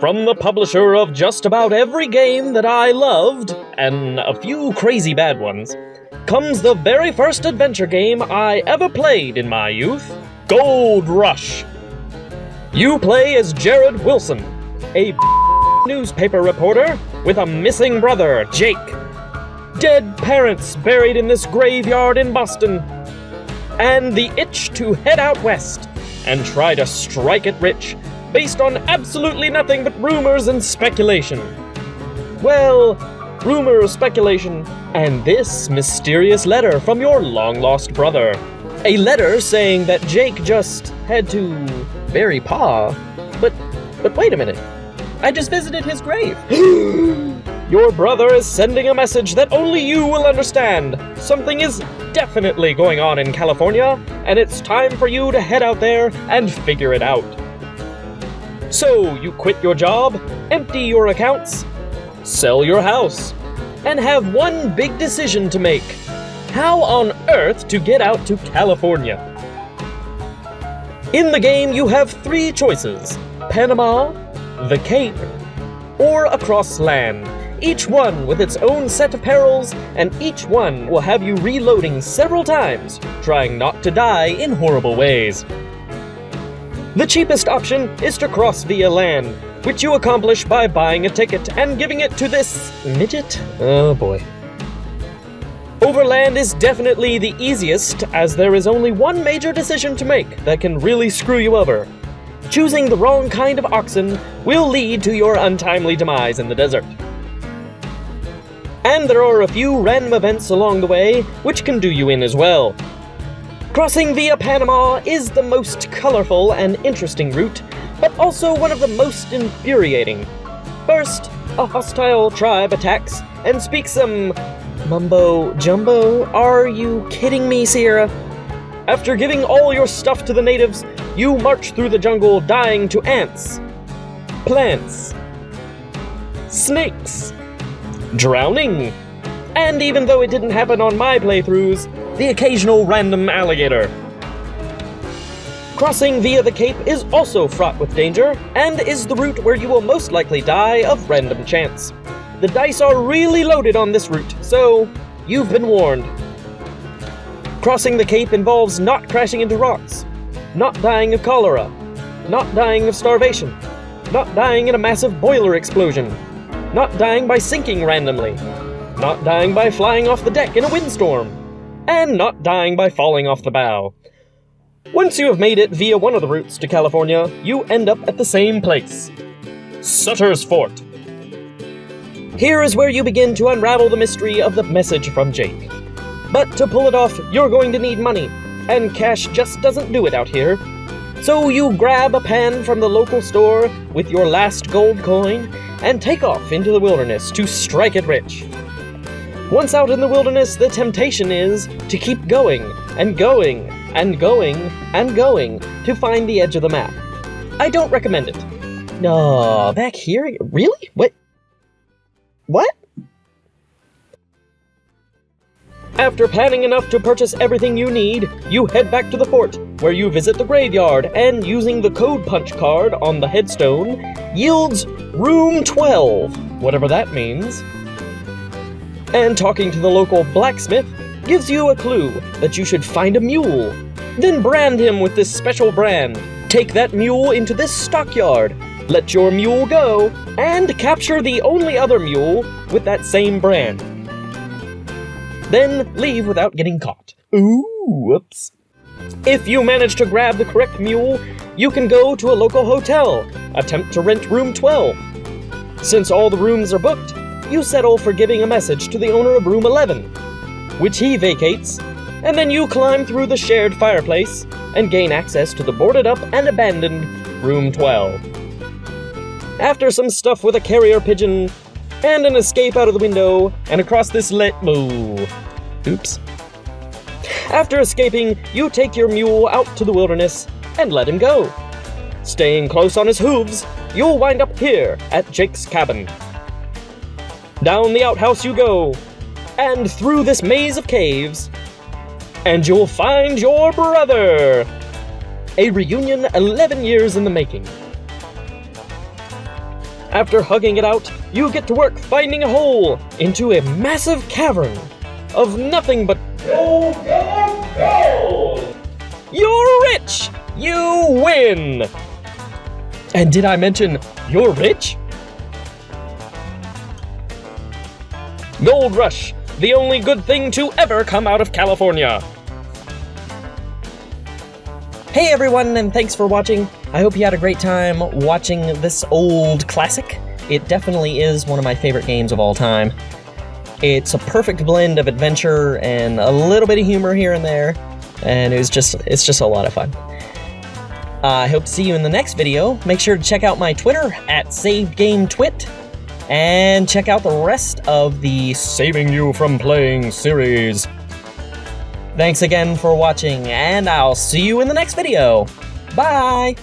From the publisher of just about every game that I loved, and a few crazy bad ones, comes the very first adventure game I ever played in my youth, Gold Rush. You play as Jared Wilson, a newspaper reporter with a missing brother, Jake. Dead parents buried in this graveyard in Boston. And the itch to head out west and try to strike it rich based on absolutely nothing but rumors and speculation. Well, rumor, speculation, and this mysterious letter from your long-lost brother. A letter saying that Jake just had to bury Pa. But wait a minute. I just visited his grave. Your brother is sending a message that only you will understand. Something is definitely going on in California, and it's time for you to head out there and figure it out. So you quit your job, empty your accounts, sell your house, and have one big decision to make. How on earth to get out to California? In the game, you have 3 choices: Panama, the Cape, or across land. Each one with its own set of perils, and each one will have you reloading several times, trying not to die in horrible ways. The cheapest option is to cross via land, which you accomplish by buying a ticket and giving it to this midget. Oh boy. Overland is definitely the easiest, as there is only one major decision to make that can really screw you over. Choosing the wrong kind of oxen will lead to your untimely demise in the desert. And there are a few random events along the way which can do you in as well. Crossing via Panama is the most colorful and interesting route, but also one of the most infuriating. First, a hostile tribe attacks and speaks some mumbo jumbo. Are you kidding me, Sierra? After giving all your stuff to the natives, you march through the jungle dying to ants, plants, snakes, drowning, and even though it didn't happen on my playthroughs, the occasional random alligator. Crossing via the Cape is also fraught with danger, and is the route where you will most likely die of random chance. The dice are really loaded on this route, so you've been warned. Crossing the Cape involves not crashing into rocks, not dying of cholera, not dying of starvation, not dying in a massive boiler explosion, not dying by sinking randomly, not dying by flying off the deck in a windstorm, and not dying by falling off the bow. Once you have made it via one of the routes to California, you end up at the same place: Sutter's Fort. Here is where you begin to unravel the mystery of the message from Jake. But to pull it off, you're going to need money, and cash just doesn't do it out here. So you grab a pan from the local store with your last gold coin and take off into the wilderness to strike it rich. Once out in the wilderness, the temptation is to keep going and going and going and going to find the edge of the map. I don't recommend it. No, back here? Really? What? After planning enough to purchase everything you need, you head back to the fort, where you visit the graveyard and, using the code punch card on the headstone, yields Room 12, whatever that means. And talking to the local blacksmith gives you a clue that you should find a mule. Then brand him with this special brand. Take that mule into this stockyard, let your mule go, and capture the only other mule with that same brand. Then leave without getting caught. Ooh, whoops. If you manage to grab the correct mule, you can go to a local hotel, attempt to rent room 12. Since all the rooms are booked, you settle for giving a message to the owner of room 11, which he vacates, and then you climb through the shared fireplace and gain access to the boarded up and abandoned room 12. After some stuff with a carrier pigeon, and an escape out of the window, and across this Oops. After escaping, you take your mule out to the wilderness and let him go. Staying close on his hooves, you'll wind up here at Jake's cabin. Down the outhouse you go, and through this maze of caves, and you'll find your brother! A reunion 11 years in the making. After hugging it out, you get to work finding a hole into a massive cavern of nothing but gold, gold, gold! You're rich! You win! And did I mention you're rich? Gold Rush, the only good thing to ever come out of California. Hey everyone, and thanks for watching. I hope you had a great time watching this old classic. It definitely is one of my favorite games of all time. It's a perfect blend of adventure and a little bit of humor here and there, and it's just a lot of fun. I hope to see you in the next video. Make sure to check out my Twitter @SavedGameTwit, and check out the rest of the Saving You From Playing series. Thanks again for watching, and I'll see you in the next video. Bye!